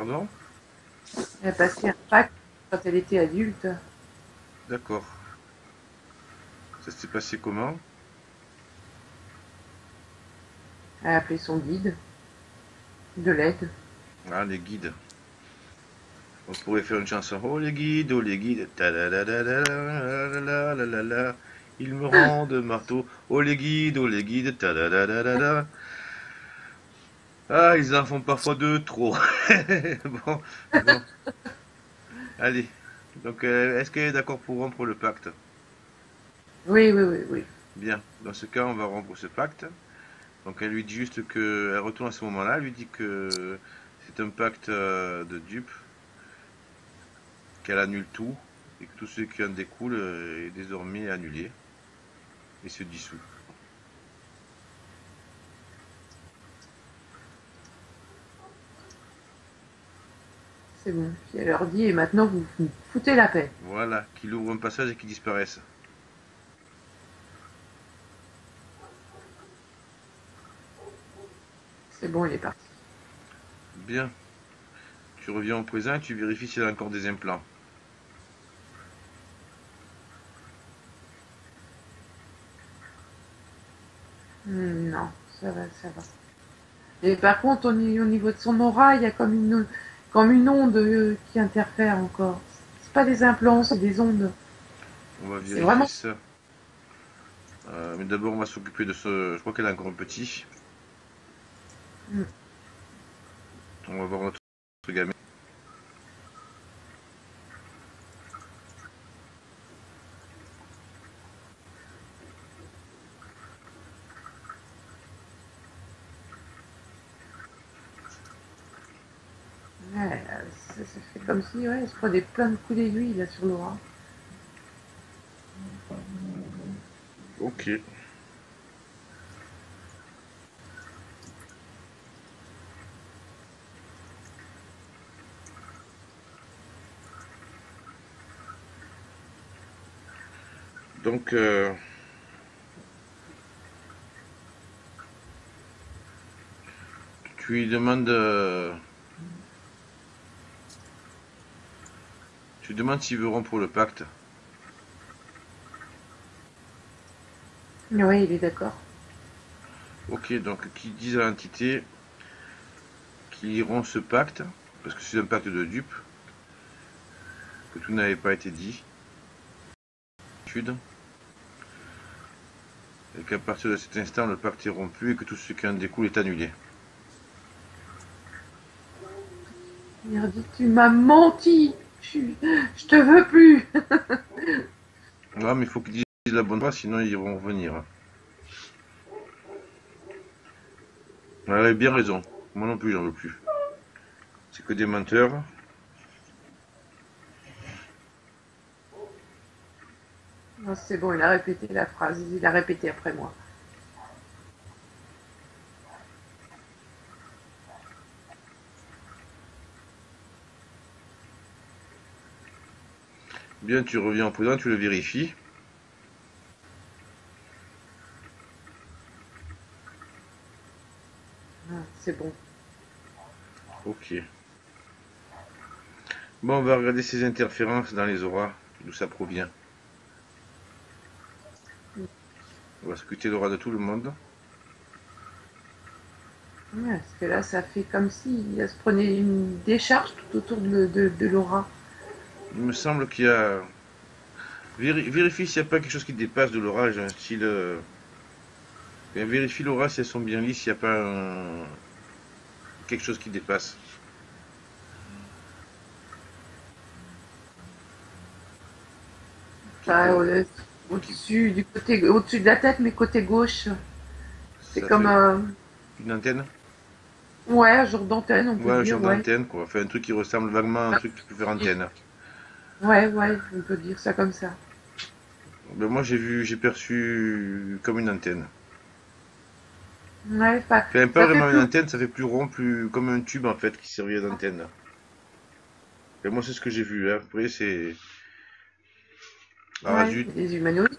Pardon? Elle a passé un pacte quand elle était adulte. D'accord. Ça s'est passé comment? Elle a appelé son guide de l'aide. Ah, les guides. On pourrait faire une chanson. Oh les guides, ta-da-da-da-da-da-da-da-da-da-da. Ils me rendent marteau. Oh les guides, ta-da-da-da-da-da. Ah, ils en font parfois deux trop. Bon, bon, allez. Donc, est-ce qu'elle est d'accord pour rompre le pacte? Oui, oui, oui, oui. Bien. Dans ce cas, on va rompre ce pacte. Donc, elle lui dit juste que, elle retourne à ce moment-là, elle lui dit que c'est un pacte de dupes, qu'elle annule tout et que tout ce qui en découle est désormais annulé et se dissout. C'est bon. Puis elle leur dit, et maintenant vous me foutez la paix. Voilà, qu'il ouvre un passage et qu'il disparaisse. C'est bon, il est parti. Bien. Tu reviens au présent et tu vérifies s'il y a encore des implants. Non, ça va, ça va. Et par contre, au niveau de son aura, il y a comme une onde qui interfère encore. C'est pas des implants, c'est des ondes. On va C'est vérifier vraiment. ça. Mais d'abord, on va s'occuper de ce. Je crois qu'elle a encore un petit. Hmm. On va voir notre gamin. Ouais, ça fait comme si, ouais, elle se prenait plein de coups d'aiguille là sur l'aura. Ok. Donc, tu lui demandes. Tu lui demandes s'il veut rompre le pacte. Oui, il est d'accord. Ok, donc qui dise à l'entité qu'ils rompt ce pacte, parce que c'est un pacte de dupes, que tout n'avait pas été dit, et qu'à partir de cet instant, le pacte est rompu et que tout ce qui en découle est annulé. Il leur dit, tu m'as menti, je te veux plus. Ah, mais il faut qu'ils disent la bonne fois, sinon ils vont revenir. Elle avait bien raison. Moi non plus, j'en veux plus. C'est que des menteurs. Non, c'est bon, il a répété la phrase, il a répété après moi. Bien, tu reviens en prudent, tu le vérifies. Ah, c'est bon. Ok. Bon, on va regarder ces interférences dans les auras, d'où ça provient. On va scruter l'aura de tout le monde. Ouais, parce que là, ça fait comme si elle se prenait une décharge tout autour de l'aura. Il me semble qu'il y a. Vérifie s'il n'y a pas quelque chose qui dépasse de l'aura, j'ai un style. Vérifie l'aura si elles sont bien lisses, s'il n'y a pas quelque chose qui dépasse. Qui Enfin, peut. Qui, au-dessus, au-dessus de la tête, mais côté gauche. C'est ça comme fait une antenne. ouais, un genre d'antenne, on peut Ouais, un dire, genre ouais. d'antenne, quoi. Enfin, un truc qui ressemble vaguement à un truc qui peut faire antenne. Ouais, ouais, on peut dire ça comme ça. Ben, moi, j'ai perçu comme une antenne. Ouais, enfin, Enfin, pas ça fait vraiment une plus. antenne, ça fait plus rond, plus comme un tube en fait qui servait d'antenne. Et moi, c'est ce que j'ai vu. Hein. Après, c'est. Ah, Ouais, zut. des humanoïdes.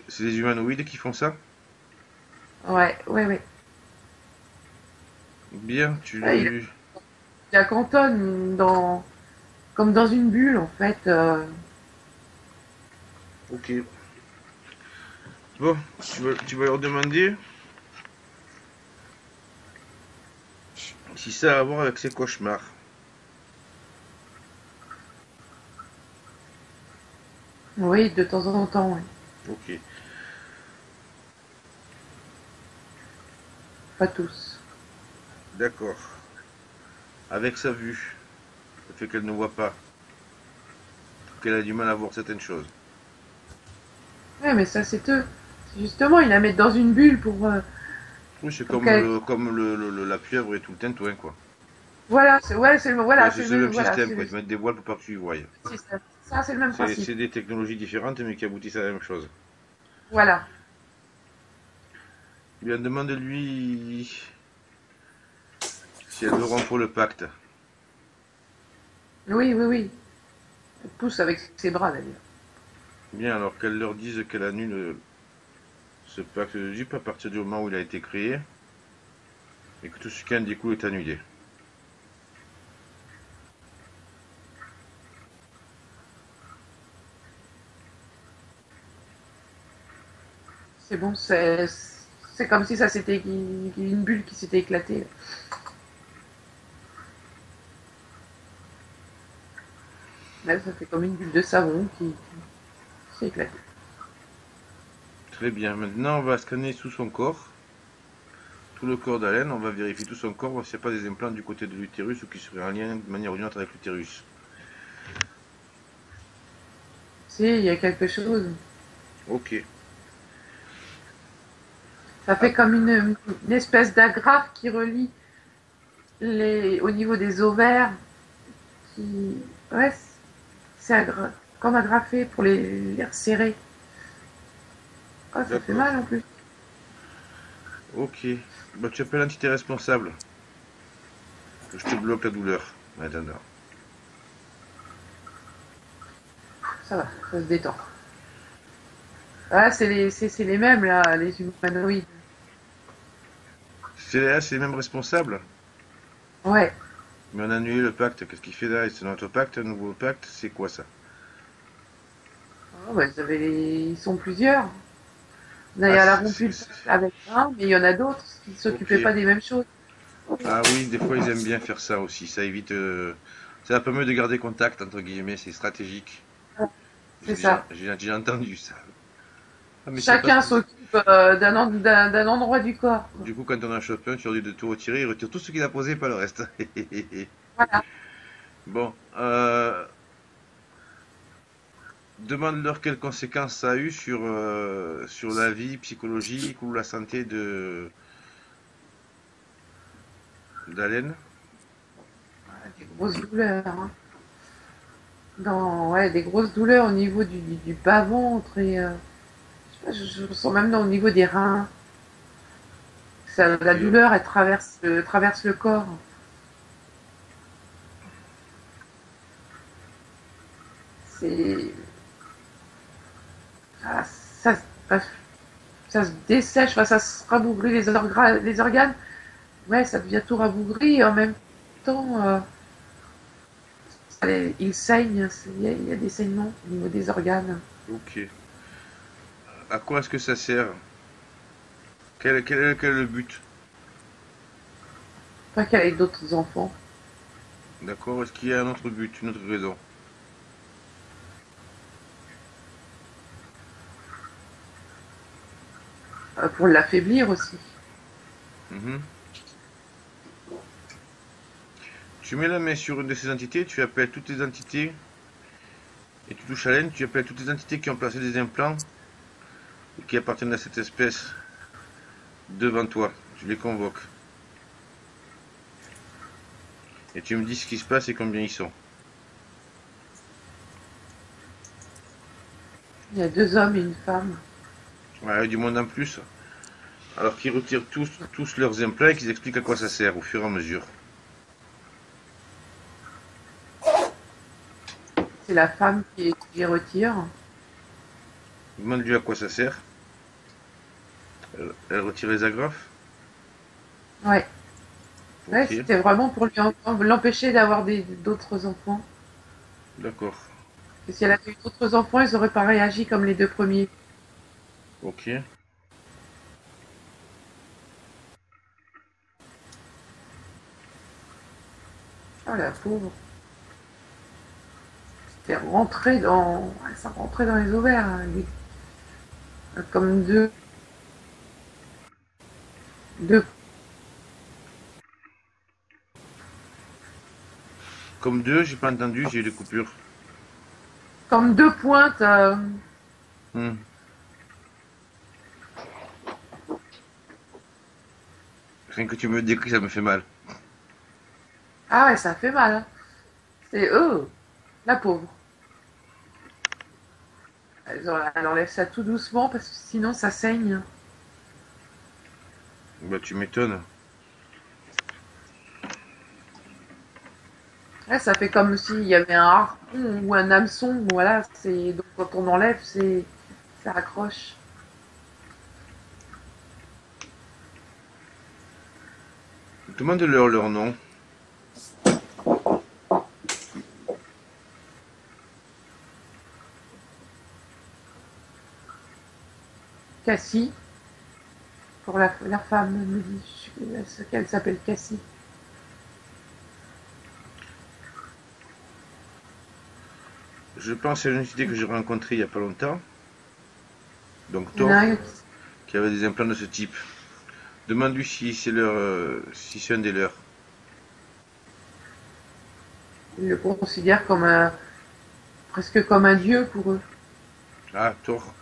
C'est des humanoïdes qui font ça? Ouais, ouais, ouais. Bien, Ouais, la cantonne comme dans une bulle, en fait. Ok. Bon, tu vas leur demander si ça a à voir avec ses cauchemars. Oui, de temps en temps, oui. Ok, Pas tous. d'accord. Avec sa vue, le fait qu'elle ne voit pas, qu'elle a du mal à voir certaines choses. Ouais, mais ça, c'est eux. Justement, ils la mettent dans une bulle Oui, c'est pour comme, qu'elle. la pieuvre et tout le tintouin, quoi. Voilà, voilà, C'est c'est le même voilà, système, quoi. Ils te mettent des voiles pour pas que tu y voies. c'est ça. Ça, c'est le même principe. C'est des technologies différentes, mais qui aboutissent à la même chose. Voilà. Bien, demande-lui si elle veut rompre le pacte. Oui, oui, oui. Elle pousse avec ses bras, d'ailleurs. Bien, alors qu'elle leur dise qu'elle annule ce pacte de dupe à partir du moment où il a été créé, et que tout ce qui en découle est annulé. C'est bon, c'est comme si ça s'était une bulle qui s'était éclatée. Là, ça fait comme une bulle de savon qui s'est éclatée. Très bien, maintenant on va scanner sous son corps, tout le corps d'Alain, on va vérifier tout son corps, voir s'il n'y a pas des implants du côté de l'utérus ou qui seraient en lien de manière ou d'une autre avec l'utérus. Si, il y a quelque chose. Ok. Ça Ah, fait comme une espèce d'agrafe qui relie au niveau des ovaires. Qui, ouais, c'est comme agrafé pour les resserrer. Ah, ça fait d'accord. mal en plus. Ok. Bah, tu appelles l'entité responsable, que je te bloque la douleur. En attendant. Ça se détend. Ah, c'est les mêmes là, les humanoïdes. C'est les mêmes responsables, Ouais. mais on a annulé le pacte. Qu'est-ce qu'il fait là? C'est notre pacte, un nouveau pacte? C'est quoi ça? Oh, bah, ils sont plusieurs. Ah, D'ailleurs, elle a rompu le pacte avec un, mais il y en a d'autres qui ne ok. s'occupaient pas des mêmes choses. Ah oui, des fois ils aiment bien faire ça aussi. Ça évite. Ça permet de garder contact, entre guillemets, c'est stratégique. C'est ça. J'ai déjà entendu ça. Ah, mais c'est pas. Chacun s'occupe d'un endroit du corps, quoi. Du coup, quand on a chopé un, tu leur dis de tout retirer, il retire tout ce qu'il a posé, pas le reste. Voilà. Bon, demande-leur quelles conséquences ça a eu sur la vie psychologique ou la santé d'Alain. Des grosses douleurs, hein. Ouais, des grosses douleurs au niveau du bas-ventre et je ressens même au niveau des reins. Ok, La douleur, elle traverse le corps. C'est, ah, ça, ça, ça se dessèche, enfin, ça se rabougrit les organes. Ouais, ça devient tout rabougri et en même temps, il saigne. Il y a des saignements au niveau des organes. ok. À quoi est-ce que ça sert? Quel est le but? Pas qu'avec d'autres enfants. D'accord? Est-ce qu'il y a un autre but, une autre raison? Pour l'affaiblir aussi. Mhm. Tu mets la main sur une de ces entités, tu appelles toutes les entités et tu touches à l'aine, tu appelles toutes les entités qui ont placé des implants et qui appartiennent à cette espèce devant toi. Tu les convoques. Et tu me dis ce qui se passe et combien ils sont. Il y a deux hommes et une femme. Ouais, du monde en plus. Alors qu'ils retirent tous leurs implants et qu'ils expliquent à quoi ça sert au fur et à mesure. C'est la femme qui les retire. Demande-lui à quoi ça sert. Elle retire les agrafes. Ouais. Ouais, Ok, c'était vraiment pour l'empêcher d'avoir d'autres enfants. d'accord. Et si elle avait eu d'autres enfants, ils n'auraient pas réagi comme les deux premiers. Ok. Oh la pauvre. C'était rentré dans. Ça rentrait dans les ovaires, hein, comme deux, Comme deux, j'ai pas entendu, j'ai eu des coupures. comme deux pointes. Hmm. Rien que tu me décris, ça me fait mal. Ah ouais, ça fait mal, hein. C'est la pauvre. Elle enlève ça tout doucement parce que sinon ça saigne. Bah, tu m'étonnes. Ouais, ça fait comme s'il y avait un harpon ou un hameçon. Voilà, c'est donc quand on enlève, ça accroche. Demande-leur leur nom. Cassie, pour la femme, me dit qu'elle s'appelle Cassie. Je pense à une idée que j'ai rencontrée il y a pas longtemps. Donc Il y en a Thor, un qui avait des implants de ce type. Demande-lui si c'est si c'est un des leurs. qui le considère comme presque comme un dieu pour eux. Ah, Thor.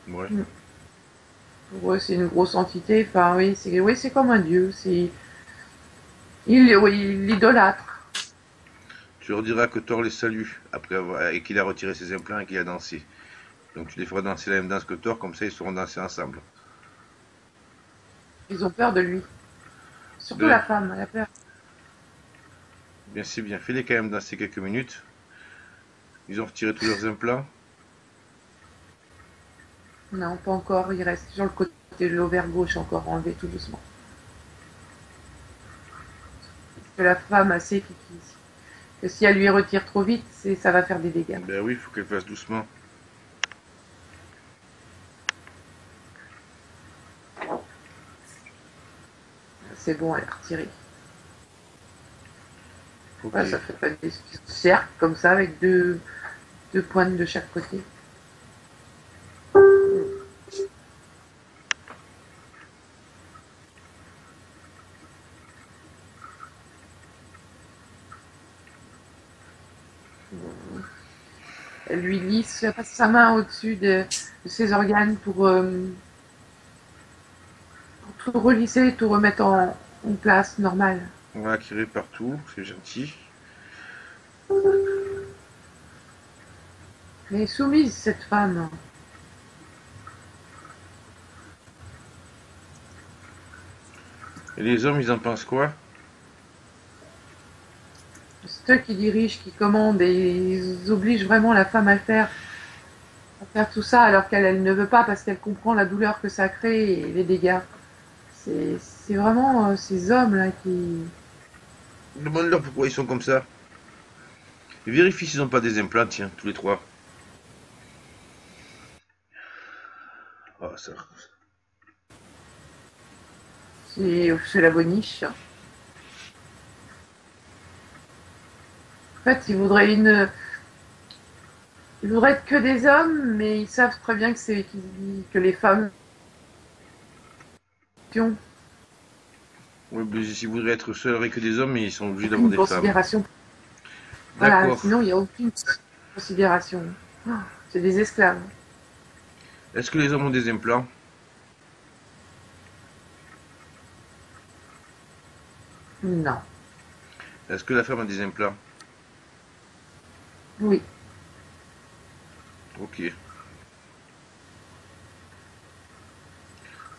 Ouais. Mm. Pour eux, c'est une grosse entité. Enfin, oui, c'est comme un dieu. Oui, il l'idolâtre. Tu leur diras que Thor les salue après et qu'il a retiré ses implants et qu'il a dansé. Donc tu les feras danser la même danse que Thor, comme ça ils seront dansés ensemble. Ils ont peur de lui. Surtout la Ben, femme, elle a peur. bien c'est bien. Fais-les quand même danser quelques minutes. Ils ont retiré tous leurs implants. Non, pas encore. Il reste sur le côté de l'ovaire gauche encore enlevé tout doucement. Parce que la femme a sait que si elle lui retire trop vite, ça va faire des dégâts. Ben oui, il faut qu'elle fasse doucement. C'est bon, elle est retirée. Ok. Voilà, ça fait pas des cercles comme ça avec deux pointes de chaque côté. Elle lui lisse, elle passe sa main au-dessus de ses organes pour tout relisser, tout remettre en place normale. On va acquérir partout, c'est gentil. Elle est soumise, cette femme. Et les hommes, ils en pensent quoi? C'est eux qui dirigent, qui commandent et ils obligent vraiment la femme à faire tout ça alors qu'elle ne veut pas parce qu'elle comprend la douleur que ça crée et les dégâts. C'est vraiment ces hommes-là qui... Demande-leur pourquoi ils sont comme ça. Vérifie s'ils n'ont pas des implants, tiens, tous les trois. Oh, ça. C'est la boniche. En fait, ils voudraient être que des hommes, mais ils savent très bien que les femmes ont Ouais, mais s'ils voudraient être seuls avec des hommes, ils sont obligés d'avoir aucune des femmes. considération. Voilà, D'accord. sinon il n'y a aucune considération. Oh, c'est des esclaves. Est-ce que les hommes ont des implants? Non. Est-ce que la femme a des implants? Oui. Ok.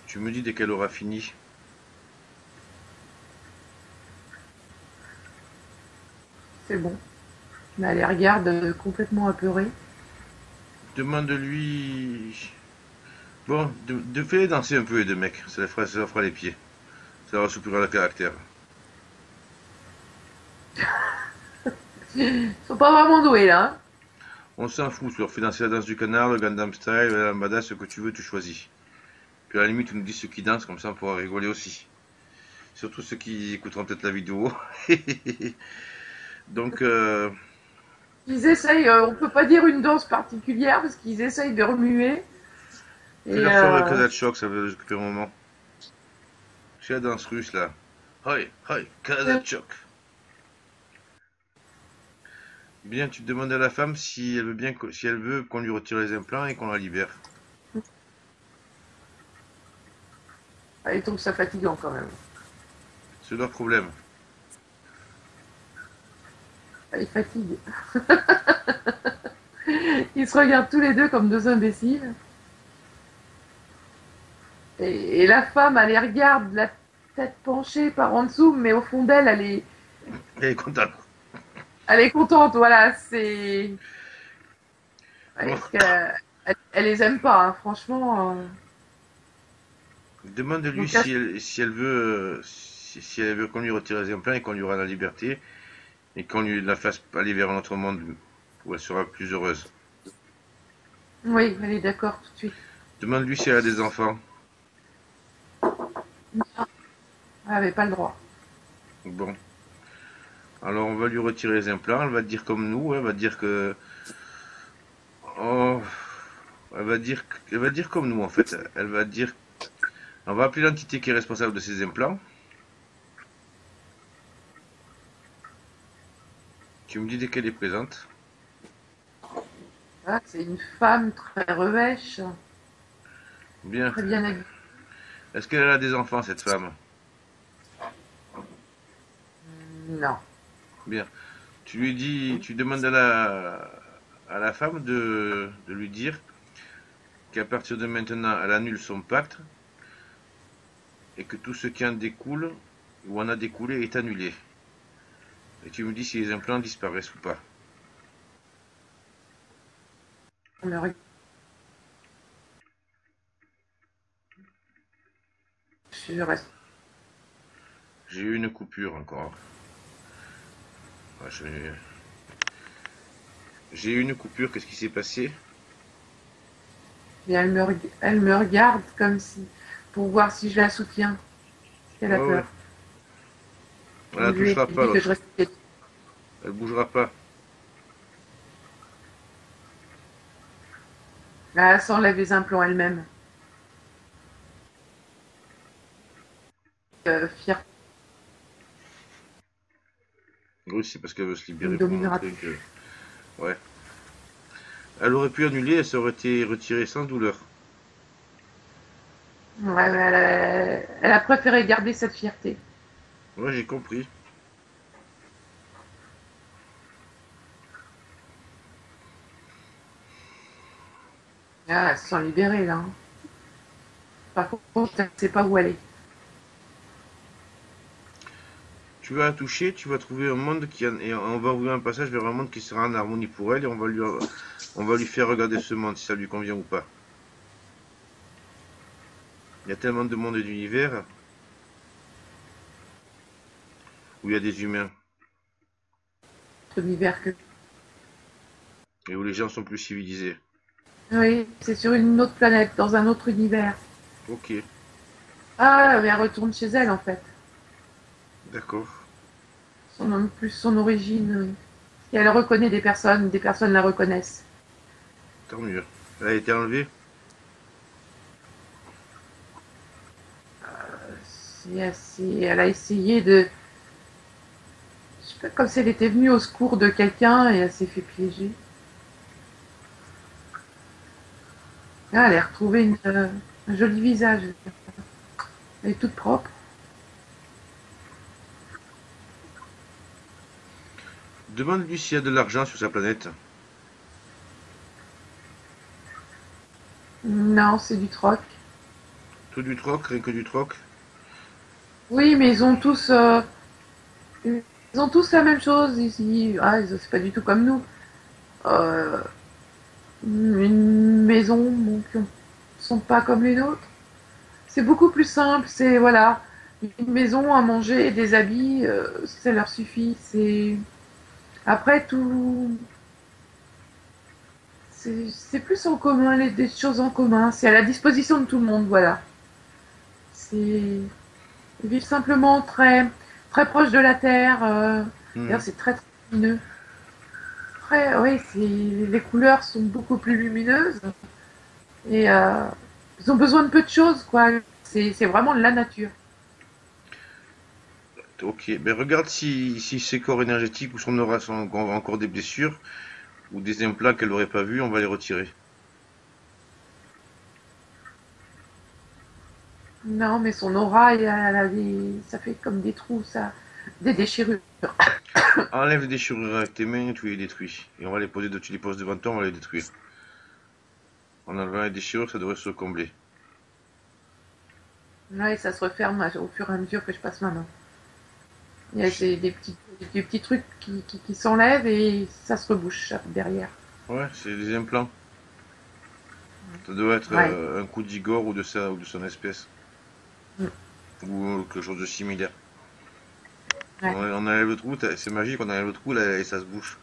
Tu me dis dès qu'elle aura fini. C'est bon. Mais elle les regarde complètement apeurée. Demande-lui. Bon, de fais danser un peu les deux mecs. Ça leur fera les pieds. Ça rassouplira le caractère. Ils sont pas vraiment doués là, hein. On s'en fout, tu leur fais danser la danse du canard, le Gundam Style, la lambada, ce que tu veux, tu choisis. Puis à la limite, tu nous dis ceux qui dansent, comme ça on pourra rigoler aussi. Surtout ceux qui écouteront peut-être la vidéo. Donc, Ils essayent, on peut pas dire une danse particulière parce qu'ils essayent de remuer. fais Et leur faire le Kazachok, ça va les occuper un moment. C'est la danse russe là. Hoi, hoi, Kazachok. Bien, tu demandes à la femme si elle veut bien, si elle veut qu'on lui retire les implants et qu'on la libère. ils trouvent ça fatigant quand même. C'est leur problème. Ils fatiguent. Ils se regardent tous les deux comme deux imbéciles. Et la femme, elle les regarde, la tête penchée par en dessous, mais au fond d'elle, Elle est contente. elle est contente. Voilà, c'est. Bon, Elle les aime pas, hein, franchement. demande-lui Donc, là, si elle veut, si elle veut qu'on lui retire les implants et qu'on lui rende la liberté et qu'on lui la fasse aller vers un autre monde où elle sera plus heureuse. oui, elle est d'accord tout de suite. Demande-lui si elle a des enfants. Elle avait pas le droit. Bon, alors on va lui retirer les implants. Elle va dire comme nous. Elle va dire que, oh, elle va dire comme nous en fait. Elle va dire, on va appeler l'entité qui est responsable de ces implants. Tu me dis dès qu'elle est présente. Voilà, c'est une femme très revêche, Bien. très bien habillée. Est-ce qu'elle a des enfants cette femme? Non. Bien. Tu lui dis, tu demandes à la femme de lui dire qu'à partir de maintenant, elle annule son pacte et que tout ce qui en découle ou en a découlé est annulé. Et tu me dis si les implants disparaissent ou pas. Elle me regarde. Je reste. J'ai eu une coupure encore. Ouais, j'ai eu une coupure, qu'est-ce qui s'est passé? Et elle me regarde comme si, pour voir si je la soutiens. Elle a Ouais, ouais. peur. Elle Je ne lui ai touchera pas dit que je l'autre. restais. Elle bougera pas. Là, elle s'enlève les implants elle-même. Fière, Oui, c'est parce qu'elle veut se elle me libérer pour dominera montrer plus. que. Ouais. Elle aurait pu annuler, elle serait été retirée sans douleur. Ouais, mais elle a préféré garder cette fierté. Ouais, j'ai compris. Ah, elle se sent libérée là, hein. Par contre, elle ne sait pas où aller. Tu vas la toucher, tu vas trouver un monde et on va ouvrir un passage vers un monde qui sera en harmonie pour elle et on va lui faire regarder ce monde si ça lui convient ou pas. Il y a tellement de mondes et d'univers où il y a des humains L'univers que. et où les gens sont plus civilisés. Oui, c'est sur une autre planète, dans un autre univers. Ok, Ah, mais elle retourne chez elle en fait. d'accord. Plus son origine. Oui. Et elle reconnaît des personnes la reconnaissent. Tant mieux. Elle a été enlevée. Elle a essayé de. Je sais pas, comme si elle était venue au secours de quelqu'un et elle s'est fait piéger. Ah, elle a retrouvé un joli visage. Elle est toute propre. Demande-lui s'il y a de l'argent sur sa planète. Non, c'est du troc. Tout du troc, rien que du troc. Oui, mais ils ont tous la même chose ici. Ah, c'est pas du tout comme nous. Euh, une maison bon, qui ne sont pas comme les nôtres. C'est beaucoup plus simple. C'est voilà. une maison, à manger, des habits, ça leur suffit. C'est après tout, c'est plus en commun, des choses en commun. C'est à la disposition de tout le monde, voilà. C'est vivre simplement très proche de la terre. D'ailleurs, Mhm. c'est très lumineux. Après, oui, les couleurs sont beaucoup plus lumineuses et ils ont besoin de peu de choses, quoi. C'est vraiment de la nature. Ok, mais regarde si ses corps énergétiques ou son aura sont encore des blessures ou des implants qu'elle n'aurait pas vus, on va les retirer. Non, mais son aura, ça fait comme des trous, ça, des déchirures. Enlève les déchirures avec tes mains et tu les détruis. Et on va les poser, tu les poses devant toi, on va les détruire. En enlevant les déchirures, ça devrait se combler. Ouais, ça se referme au fur et à mesure que je passe ma main. Il y a des petits trucs qui s'enlèvent et ça se rebouche derrière. Ouais, c'est des implants. Ça doit être Ouais. un coup d'Igor ou de ça ou de son espèce. Mm. Ou quelque chose de similaire. Ouais. On enlève le trou, c'est magique, on enlève le trou là, et ça se bouche.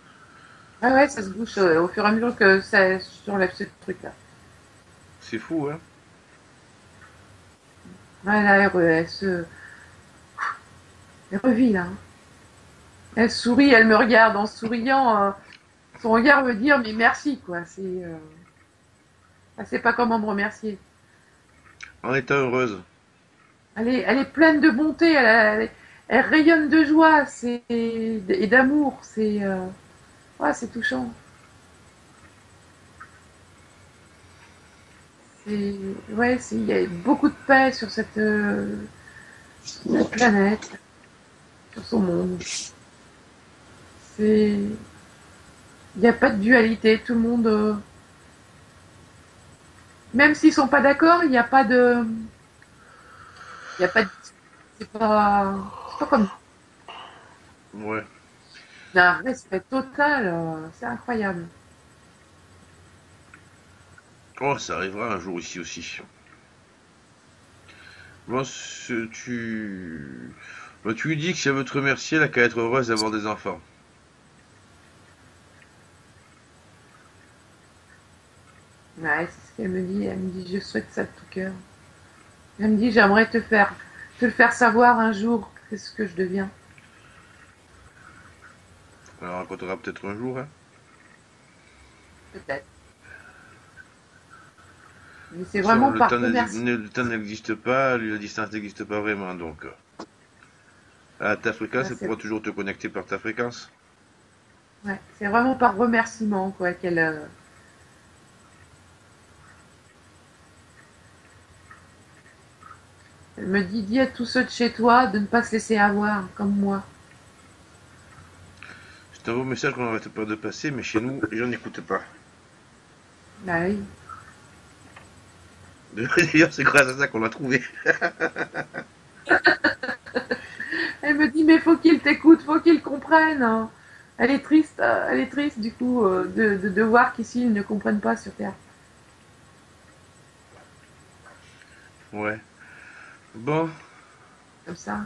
Ouais, ouais, ça se bouche au fur et à mesure que ça j'enlève ce truc-là. C'est fou, hein? Ouais, là, elle revit, là. Elle sourit, elle me regarde en souriant. Son regard veut dire, mais merci, quoi. Elle sait pas comment me remercier. En étant heureuse. Elle est pleine de bonté, elle rayonne de joie et d'amour. Ouais, c'est touchant. Ouais, il y a beaucoup de paix sur cette planète, sur son monde. Il n'y a pas de dualité. Tout le monde, même s'ils sont pas d'accord, il y a pas de, c'est pas comme Ouais. un respect total. C'est incroyable. Oh, ça arrivera un jour ici aussi. Bon, bon, tu lui dis que si elle veut te remercier, elle a qu'à être heureuse d'avoir des enfants. Ouais, c'est ce qu'elle me dit. Elle me dit, je souhaite ça de tout cœur. Elle me dit, j'aimerais te le faire savoir un jour, qu'est-ce que je deviens. On la racontera peut-être un jour, hein. Peut-être. Mais De c'est toute façon, vraiment par remerciement. le temps n'existe pas, la distance n'existe pas vraiment, donc. À ta fréquence, Ouais, elle pourra toujours te connecter par ta fréquence. ouais, c'est vraiment par remerciement, quoi, elle me dit, dis à tous ceux de chez toi de ne pas se laisser avoir, comme moi. C'est un beau message qu'on n'arrête pas de passer, mais chez nous, les gens n'écoutent pas. Bah oui. D'ailleurs, c'est grâce à ça qu'on l'a trouvé. Elle me dit, mais faut qu'il t'écoute, faut qu'il comprenne, hein. Elle est triste du coup de voir qu'ici ils ne comprennent pas sur Terre. Ouais. Bon, Comme ça.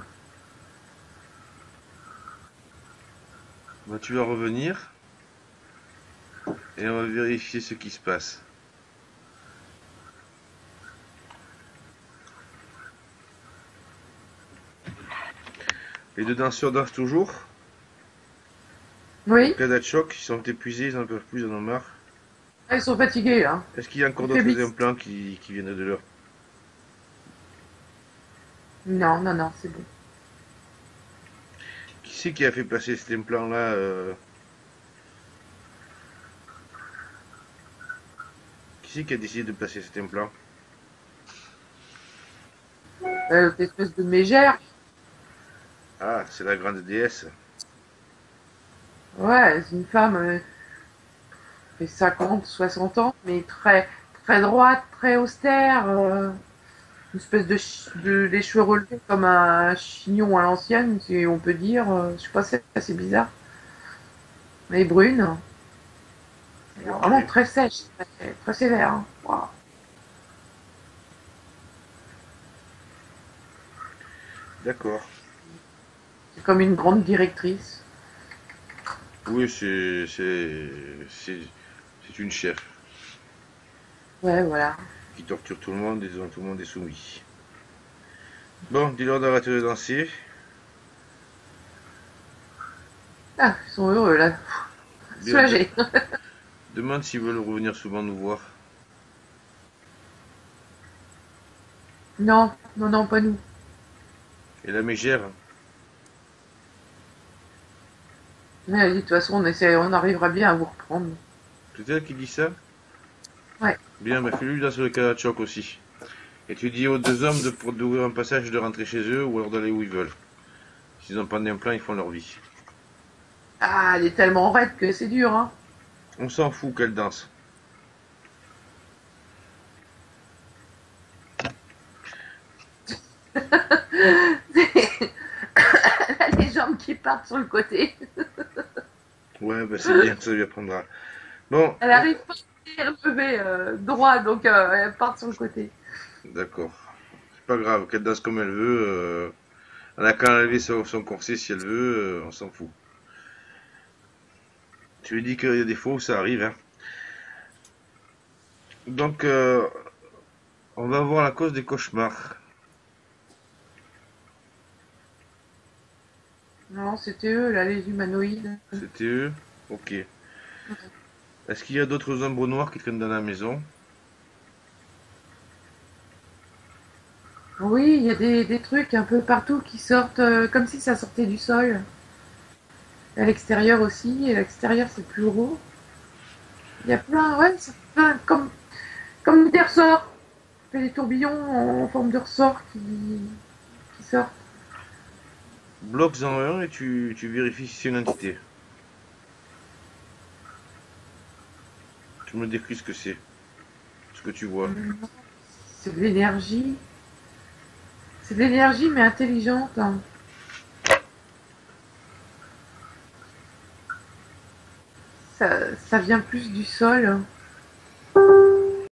bah, tu vas revenir et on va vérifier ce qui se passe. Les deux danseurs dansent toujours. En Oui, cas de choc, ils sont épuisés, ils n'en peuvent plus, ils en ont marre. ils sont fatigués là. Est-ce qu'il y a encore Ils d'autres faiblissent. implants qui viennent de leur... Non, non, non, c'est bon. Qui c'est qui a fait passer cet implant-là Qui c'est qui a décidé de passer cet implant? Cette espèce de mégère. Ah, c'est la grande déesse. Ouais, c'est une femme, fait 50, 60 ans, mais très droite, très austère. Une espèce des cheveux relevés comme un chignon à l'ancienne, si on peut dire. Je sais pas, c'est assez bizarre. Mais brune. Ok. Vraiment très sèche, très sévère, hein. Waouh. D'accord. C'est comme une grande directrice. Oui, c'est une chef Ouais, voilà. qui torture tout le monde et dont tout le monde est soumis. Bon, dis-leur d'arrêter de danser. Ah, ils sont heureux là. Bien, Soulagés. demande s'ils veulent revenir souvent nous voir. Non, non, non, pas nous. Et la mégère, Mais elle dit, de toute façon, on arrivera bien à vous reprendre. c'est elle qui dit ça? Ouais. Bien, mais fais-lui dans le Karachok aussi. Et tu dis aux deux hommes d'ouvrir un passage, de rentrer chez eux ou alors d'aller où ils veulent. S'ils n'ont pas d'un plan, ils font leur vie. Ah, elle est tellement raide que c'est dur, hein. On s'en fout qu'elle danse. Elle a les jambes qui partent sur le côté. Ouais, ben c'est bien, ça lui apprendra. Bon, Elle arrive pas à se lever droit, donc elle part sur le côté. d'accord. C'est pas grave, qu'elle danse comme elle veut. Elle a qu'à enlever son corset si elle veut, on s'en fout. Tu lui dis qu'il y a des fois où ça arrive, hein. Donc, on va voir la cause des cauchemars. Non, c'était eux, là, les humanoïdes. C'était eux? Ok. Est-ce qu'il y a d'autres ombres noires qui traînent dans la maison? Oui, il y a des trucs un peu partout qui sortent, comme si ça sortait du sol. À l'extérieur aussi, et à l'extérieur c'est plus gros. Il y a plein, ouais, c'est plein, comme des ressorts. Il y a des tourbillons en forme de ressorts qui sortent. Bloque-en un et tu vérifies si c'est une entité. Tu me décris ce que c'est, ce que tu vois. C'est de l'énergie. C'est de l'énergie, mais intelligente, hein. Ça vient plus du sol.